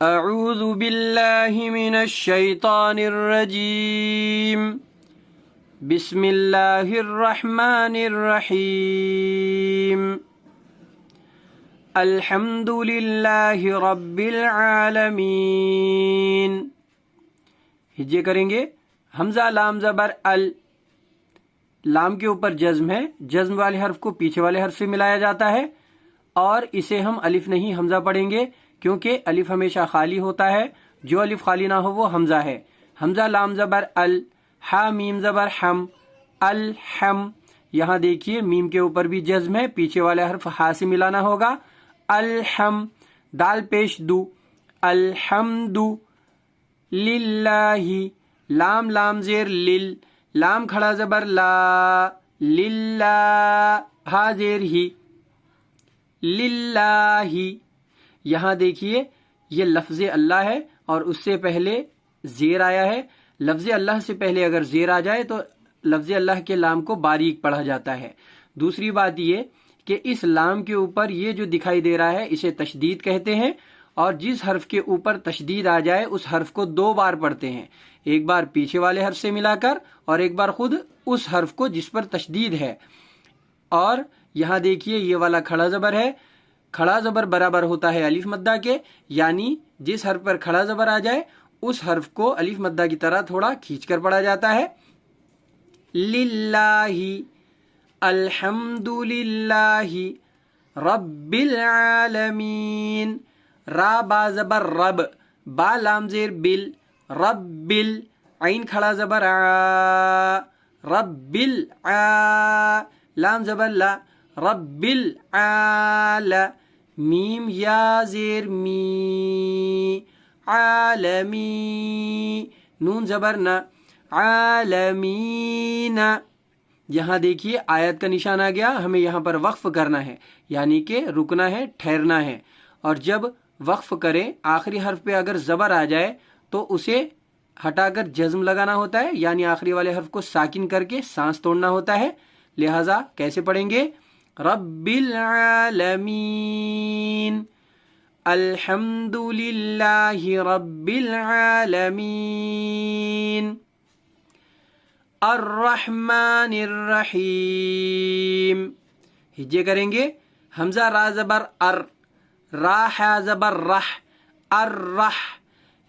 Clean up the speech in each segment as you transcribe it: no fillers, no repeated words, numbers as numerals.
اعوذ باللہ من الشیطان الرجیم بسم اللہ الرحمن الرحیم الحمد للہ رب العالمین۔ ہجے کریں گے حمزہ لام زبر ال، لام کے اوپر جزم ہے، جزم والے حرف کو پیچھے والے حرف سے ملایا جاتا ہے اور اسے ہم الف نہیں حمزہ پڑھیں گے کیونکہ الف ہمیشہ خالی ہوتا ہے، جو الف خالی نہ ہو وہ حمزہ ہے۔ حمزہ لام زبر ال، ہا میم زبر ہم، الحم، یہاں دیکھیے میم کے اوپر بھی جزم ہے، پیچھے والے حرف ہا سے ملانا ہوگا، الحم، دال پیش دو، الحمد للہ، لام لام زیر لل، لام کھڑا زبر لا، للہ، ہا زیر ہی، للہ۔ یہاں دیکھیے یہ لفظ اللہ ہے اور اس سے پہلے زیر آیا ہے، لفظ اللہ سے پہلے اگر زیر آ جائے تو لفظ اللہ کے لام کو باریک پڑھا جاتا ہے۔ دوسری بات یہ کہ اس لام کے اوپر یہ جو دکھائی دے رہا ہے اسے تشدید کہتے ہیں، اور جس حرف کے اوپر تشدید آ جائے اس حرف کو دو بار پڑھتے ہیں، ایک بار پیچھے والے حرف سے ملا کر اور ایک بار خود اس حرف کو جس پر تشدید ہے۔ اور یہاں دیکھیے یہ والا کھڑا زبر ہے، کھڑا زبر برابر ہوتا ہے الف مدہ کے، یعنی جس حرف پر کھڑا زبر آ جائے اس حرف کو الف مدہ کی طرح تھوڑا کھینچ کر پڑھا جاتا ہے۔ للہ، الحمد للہ رب العالمین، را با زبر رب، با لام زیر بل، رب ال، عین کھڑا زبر آ، رب الع، لام زبر لا، رب العال، میم یا زیر می، عالمی، نون زبر نا، عالمین۔ یہاں دیکھیے آیت کا نشان آ گیا، ہمیں یہاں پر وقف کرنا ہے، یعنی کہ رکنا ہے، ٹھہرنا ہے، اور جب وقف کریں آخری حرف پہ اگر زبر آ جائے تو اسے ہٹا کر جزم لگانا ہوتا ہے، یعنی آخری والے حرف کو ساکن کر کے سانس توڑنا ہوتا ہے۔ لہٰذا کیسے پڑھیں گے؟ رب العالمین، الحمد للہ رب العالمین، الرحمن الرحیم۔ ہجے کریں گے حمزہ را زبر ار، را ہا زبر رح، الرح،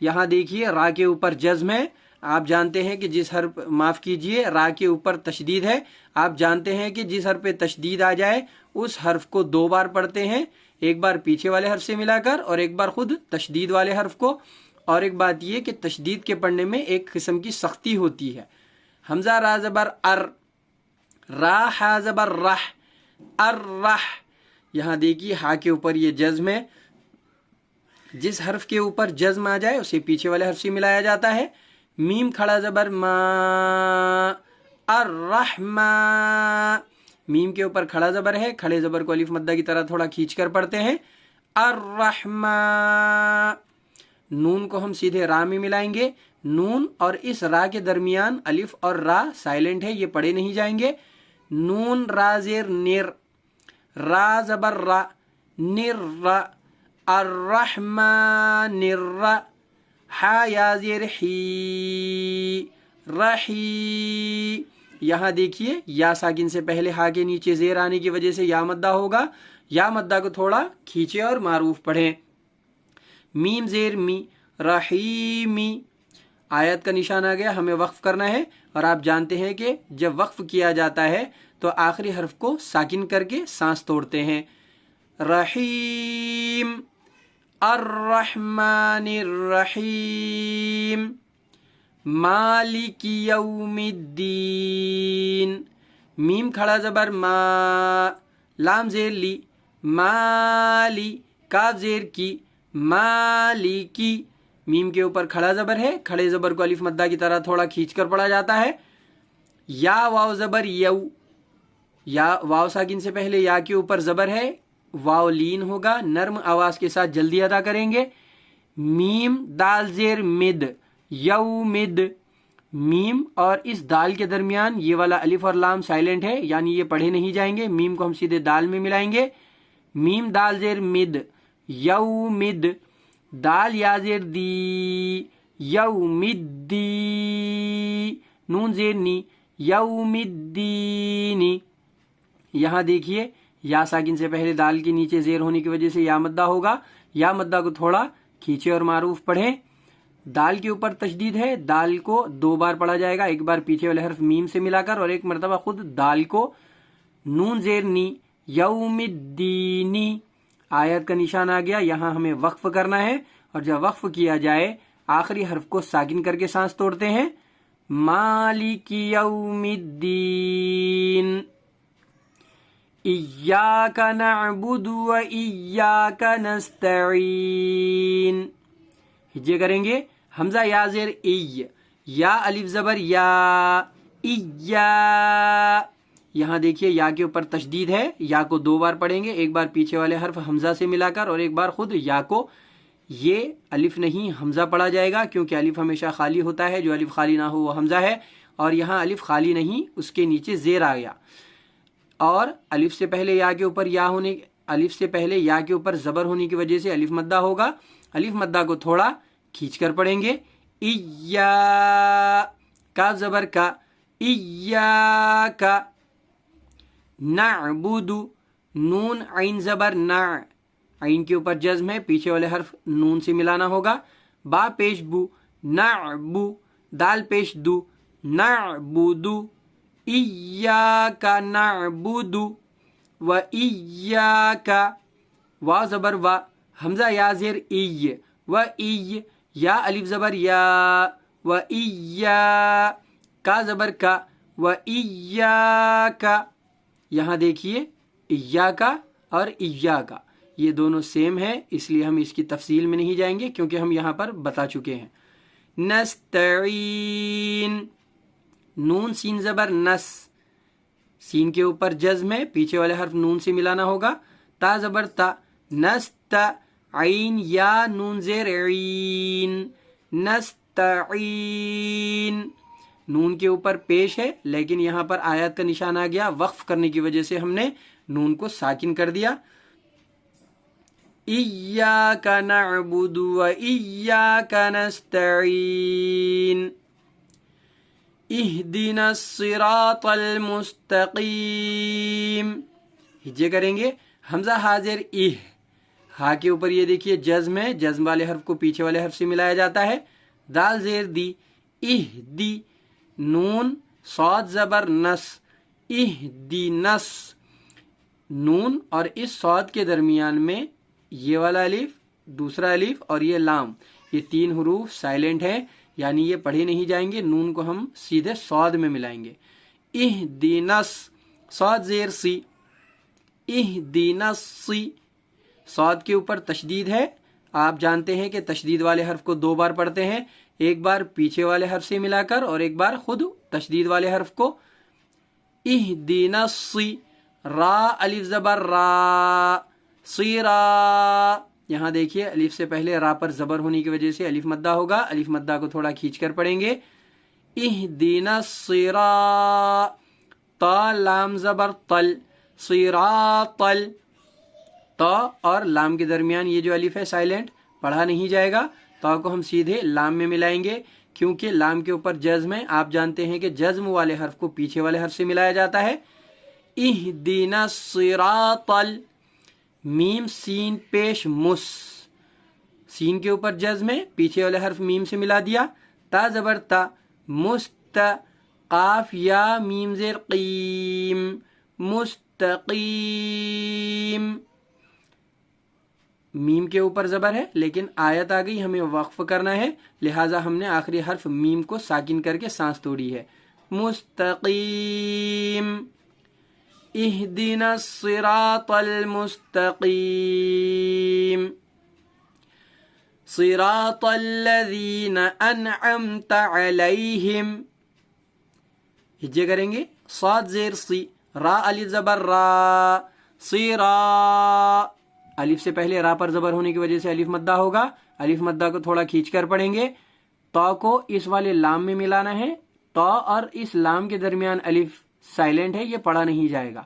یہاں دیکھیے را کے اوپر جزم ہے، آپ جانتے ہیں کہ جس حرف، معاف کیجئے، را کے اوپر تشدید ہے، آپ جانتے ہیں کہ جس حرف پہ تشدید آ جائے اس حرف کو دو بار پڑھتے ہیں، ایک بار پیچھے والے حرف سے ملا کر اور ایک بار خود تشدید والے حرف کو۔ اور ایک بات یہ کہ تشدید کے پڑھنے میں ایک قسم کی سختی ہوتی ہے۔ حمزہ را زبر ار، را ہا زبر رح، الرح، یہاں دیکھیے ہا کے اوپر یہ جزم ہے، جس حرف کے اوپر جزم آ جائے اسے پیچھے والے حرف سے ملایا جاتا ہے۔ میم کھڑا زبر ما، الرحمہ، میم کے اوپر کھڑا زبر ہے، کھڑے زبر کو الف مدہ کی طرح تھوڑا کھینچ کر پڑھتے ہیں، الرحمہ۔ نون کو ہم سیدھے را میں ملائیں گے، نون اور اس را کے درمیان الف اور را سائلنٹ ہے، یہ پڑھے نہیں جائیں گے۔ نون را زیر نر، را زبر را، نر را، الرحمن الر، ہا یا زیر ہی، رحی، یہاں دیکھیے یا ساکن سے پہلے ہا کے نیچے زیر آنے کی وجہ سے یا مدہ ہوگا، یا مدہ کو تھوڑا کھینچے اور معروف پڑھیں۔ میم زیر می، رحیمی، آیت کا نشان آ گیا، ہمیں وقف کرنا ہے، اور آپ جانتے ہیں کہ جب وقف کیا جاتا ہے تو آخری حرف کو ساکن کر کے سانس توڑتے ہیں۔ رحیم، الرحمن الرحیم، مالک یوم الدین، میم کھڑا زبر ما، لام زیر لی، مالی، کاف زیر کی، مالکی، میم کے اوپر کھڑا زبر ہے، کھڑے زبر کو الف مدہ کی طرح تھوڑا کھینچ کر پڑھا جاتا ہے۔ یا واو زبر یو، یا واو ساکن سے پہلے یا کے اوپر زبر ہے، واو لین ہوگا، نرم آواز کے ساتھ جلدی ادا کریں گے۔ میم دال زیر مد، یومد، میم اور اس دال کے درمیان یہ والا الف اور لام سائلنٹ ہے، یعنی یہ پڑھے نہیں جائیں گے، میم کو ہم سیدھے دال میں ملائیں گے۔ میم دال زیر مد، یومد، دال یا زیر دی یومدی، نون زیر نی یومدینی. یہاں دیکھیے یا ساکن سے پہلے دال کے نیچے زیر ہونے کی وجہ سے یا مدہ ہوگا. یا مدہ کو تھوڑا کھینچے اور معروف پڑھیں. دال کے اوپر تشدید ہے، دال کو 2 بار پڑھا جائے گا، ایک بار پیچھے والے حرف میم سے ملا کر اور ایک مرتبہ خود دال کو. نون زیر نی یوم الدینی. آیت کا نشان آ گیا. یہاں ہمیں وقف کرنا ہے اور جب وقف کیا جائے آخری حرف کو ساکن کر کے سانس توڑتے ہیں. مالک یوم الدین. ایاک نعبد و ایاک نستعین. ہجے کریں گے. حمزہ یا زیر ای، یا الف زبر یا، ایا. یہاں دیکھیے یا کے اوپر تشدید ہے، یا کو 2 بار پڑھیں گے، ایک بار پیچھے والے حرف حمزہ سے ملا کر اور ایک بار خود یا کو. یہ الف نہیں حمزہ پڑھا جائے گا کیونکہ الف ہمیشہ خالی ہوتا ہے، جو الف خالی نہ ہو وہ حمزہ ہے، اور یہاں الف خالی نہیں، اس کے نیچے زیر آ گیا. اور الف سے پہلے یا کے اوپر زبر ہونے کی وجہ سے الف مدہ ہوگا. الف مدہ کو تھوڑا کھینچ کر پڑھیں گے. ایا، کاف زبر کا، ایا کا. نعبد، نون عین زبر نا، عین کے اوپر جزم ہے، پیچھے والے حرف نون سے ملانا ہوگا. با پیش بو، نعبو. دال پیش دو، نعبدو. ایاک نعبد و ایاک. وا زبر وا، حمزہ یا زیر ای، و ای. یا الف زبر یا، و ایا. کا زبر کا، و ایاک. یہاں دیکھیے ایاک اور ایاک یہ دونوں سیم ہے، اس لیے ہم اس کی تفصیل میں نہیں جائیں گے کیونکہ ہم یہاں پر بتا چکے ہیں. نستعین. نون سین زبر نس، سین کے اوپر جزم ہے، پیچھے والے حرف نون سے ملانا ہوگا. تا زبر تا، نست. عین یا نون زیر عین، نستعین. نون کے اوپر پیش ہے لیکن یہاں پر آیات کا نشان آ گیا، وقف کرنے کی وجہ سے ہم نے نون کو ساکن کر دیا. ایاک نعبد و ایاک نستعین. اہدنا الصراط المستقیم. ہجے کریں گے. حمزہ حاضر اہ، ہا کے اوپر یہ دیکھیے جزم ہے، جزم والے حرف کو پیچھے والے حرف سے ملایا جاتا ہے. دال زیر دی، اہدی. نون صاد زبر نس، اہدینس. نون اور اس صاد کے درمیان میں یہ والا الف، دوسرا الف اور یہ لام، یہ 3 حروف سائلنٹ ہیں، یعنی یہ پڑھے نہیں جائیں گے. نون کو ہم سیدھے صاد میں ملائیں گے. اہدینس. صاد زیر سی، اہدینس سی. صاد کے اوپر تشدید ہے. آپ جانتے ہیں کہ تشدید والے حرف کو 2 بار پڑھتے ہیں، ایک بار پیچھے والے حرف سے ملا کر اور ایک بار خود تشدید والے حرف کو. اہدینس سی. را الف زبر را، صیرا. یہاں دیکھیے الف سے پہلے را پر زبر ہونے کی وجہ سے الف مدہ ہوگا، الف مدہ کو تھوڑا کھینچ کر پڑھیں گے. اہدینا الصراط. تا لام زبر تل، صراطل. تا اور لام کے درمیان یہ جو الف ہے سائلنٹ، پڑھا نہیں جائے گا. تا کو ہم سیدھے لام میں ملائیں گے کیونکہ لام کے اوپر جزم ہے. آپ جانتے ہیں کہ جزم والے حرف کو پیچھے والے حرف سے ملایا جاتا ہے. اہدینا الصراطل. میم سین پیش مس، سین کے اوپر جزم ہے، پیچھے والے حرف میم سے ملا دیا. تا زبر تا، مست. قاف یا میم زیر قیم، مستقیم. میم کے اوپر زبر ہے لیکن آیت آ گئی، ہمیں وقف کرنا ہے، لہٰذا ہم نے آخری حرف میم کو ساکن کر کے سانس توڑی ہے. مستقیم. اہدنا الصراط المستقیم. صراط الذین انعمت علیہم. ہجے کریں گے. صاد زیر سی، را الف زبر را، صیرا. الف سے پہلے را پر زبر ہونے کی وجہ سے الف مدہ ہوگا، الف مدہ کو تھوڑا کھینچ کر پڑھیں گے. تا کو اس والے لام میں ملانا ہے. تا اور اس لام کے درمیان الف سائلنٹ ہے، یہ پڑھا نہیں جائے گا.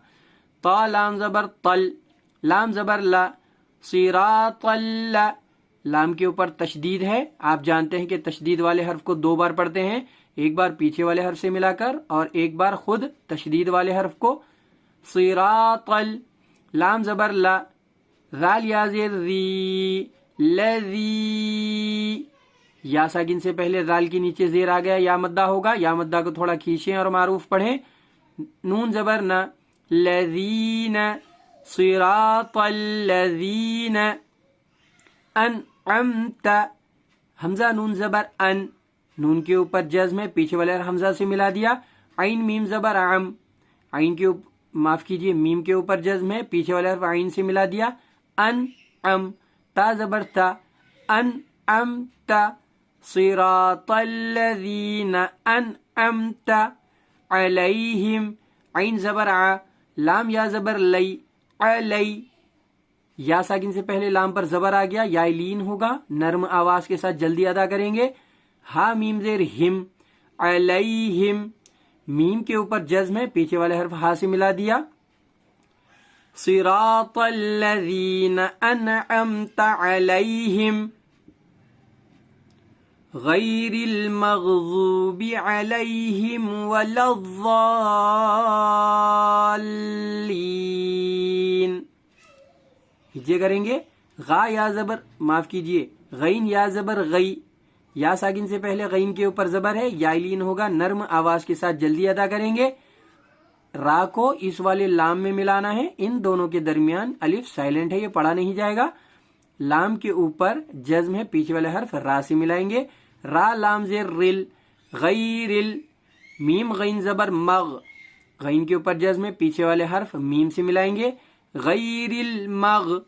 تا لام زبر تل، لام زبر لا، صراط اللہ. لام کے اوپر تشدید ہے. آپ جانتے ہیں کہ تشدید والے حرف کو 2 بار پڑھتے ہیں, ایک بار پیچھے والے حرف سے ملا کر اور ایک بار خود تشدید والے حرف کو. صراط لام زبر لا, ذال یا زیر ری, لذی. یا ساکن سے پہلے ذال کے نیچے زیر آ گیا, یا مدہ ہوگا. یا مدہ کو تھوڑا کھینچیں اور معروف پڑھیں. نون زبر نا, لذین, صراط الذین. انعمت حمزہ نون زبر ان, نون کے اوپر جزم ہے, پیچھے والے حمزہ سے ملا دیا. عین میم زبر عم, عین کے اوپر معاف کیجیے میم کے اوپر جزم ہے, پیچھے والے حرف عین سے ملا دیا. انعم تا زبر تا, انعمت. صراط الذین انعمت علیہم, عین زبر ع, لام یا زبر لی, علی. یا ساکن سے پہلے لام پر زبر آ گیا, یا لین ہوگا, نرم آواز کے ساتھ جلدی ادا کریں گے. ہا میم زیر ہم, علیہم, میم کے اوپر جزم ہے, پیچھے والے حرف ہا سے ملا دیا. صراط الذین انعمت علیہم غیر المغضوب علیہم ولا الضالین. ہجے کریں گے. غا یا زبر معاف کیجیے غین یا زبر غی, یا ساکن سے پہلے غین کے اوپر زبر ہے, یا لین ہوگا, نرم آواز کے ساتھ جلدی ادا کریں گے. را کو اس والے لام میں ملانا ہے, ان دونوں کے درمیان الف سائلنٹ ہے, یہ پڑھا نہیں جائے گا. لام کے اوپر جزم ہے, پیچھے والے حرف را سے ملائیں گے. را لام زیر رل, غیرل, میم غین زبر مغ, غین کے اوپر جزم ہے, پیچھے والے حرف میم سے ملائیں گے. غیر المغ,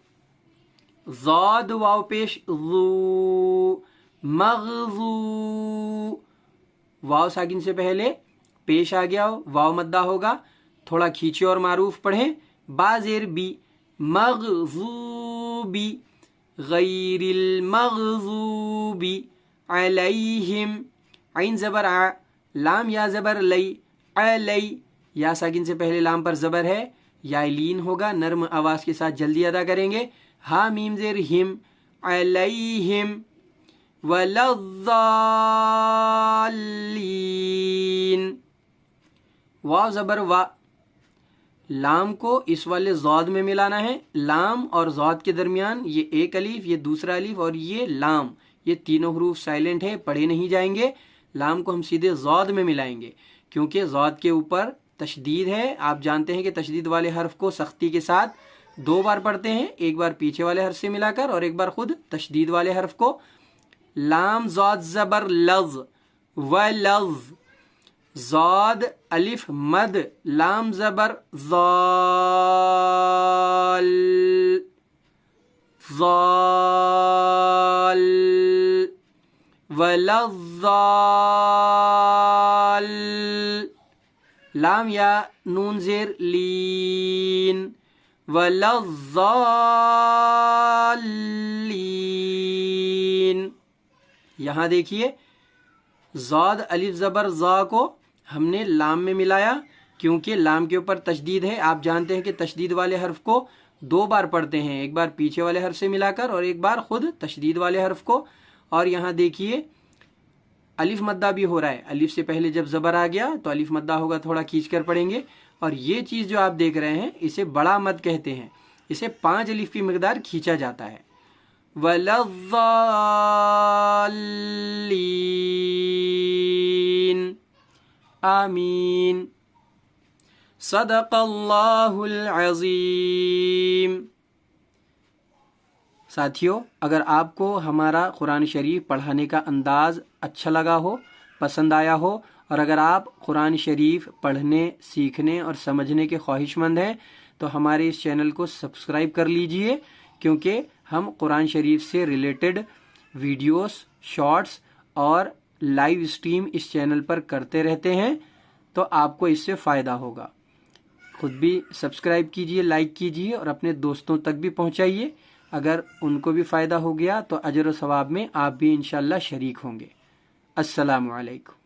ضاد واو پیش ذو, مغزو, واو ساکن سے پہلے پیش آ گیا, واو مدہ ہوگا, تھوڑا کھینچے اور معروف پڑھیں. با زیر بی, مغزوبی, غیر المغضوبی علیہم, عین زبر ع, لام یا زبر لی, علی. یا ساکن سے پہلے لام پر زبر ہے, یا لین ہوگا, نرم آواز کے ساتھ جلدی ادا کریں گے. ہا میم زیر ہم, علیہم ولا الضالین. واو زبر وا, لام کو اس والے ضاد میں ملانا ہے. لام اور ضاد کے درمیان یہ ایک الف, یہ دوسرا الف اور یہ لام, یہ تینوں حروف سائلنٹ ہیں, پڑھے نہیں جائیں گے. لام کو ہم سیدھے ضاد میں ملائیں گے کیونکہ ضاد کے اوپر تشدید ہے. آپ جانتے ہیں کہ تشدید والے حرف کو سختی کے ساتھ 2 بار پڑھتے ہیں, ایک بار پیچھے والے حرف سے ملا کر اور ایک بار خود تشدید والے حرف کو. لام ضاد زبر لظ, ولظ, ضاد الف مد, لام زبر ضال, ضال, ولا الضال, لام یا نون زیر لین, ولا الضالین. یہاں دیکھیے ضاد الف زبر ضا کو ہم نے لام میں ملایا کیونکہ لام کے اوپر تشدید ہے. آپ جانتے ہیں کہ تشدید والے حرف کو 2 بار پڑھتے ہیں, ایک بار پیچھے والے حرف سے ملا کر اور ایک بار خود تشدید والے حرف کو. اور یہاں دیکھیے الف مدہ بھی ہو رہا ہے, الف سے پہلے جب زبر آ گیا تو الف مدہ ہوگا, تھوڑا کھینچ کر پڑھیں گے. اور یہ چیز جو آپ دیکھ رہے ہیں اسے بڑا مد کہتے ہیں, اسے 5 الف کی مقدار کھینچا جاتا ہے. ولا الضالین. آمین. صدق اللہ العظیم. ساتھیو, اگر آپ کو ہمارا قرآن شریف پڑھانے کا انداز اچھا لگا ہو, پسند آیا ہو, اور اگر آپ قرآن شریف پڑھنے, سیکھنے اور سمجھنے کے خواہش مند ہیں تو ہمارے اس چینل کو سبسکرائب کر لیجئے کیونکہ ہم قرآن شریف سے ریلیٹڈ ویڈیوز, شارٹس اور لائیو اسٹریم اس چینل پر کرتے رہتے ہیں, تو آپ کو اس سے فائدہ ہوگا. خود بھی سبسکرائب کیجئے, لائک کیجئے اور اپنے دوستوں تک بھی پہنچائیے. اگر ان کو بھی فائدہ ہو گیا تو اجر و ثواب میں آپ بھی انشاءاللہ شریک ہوں گے. السلام علیکم.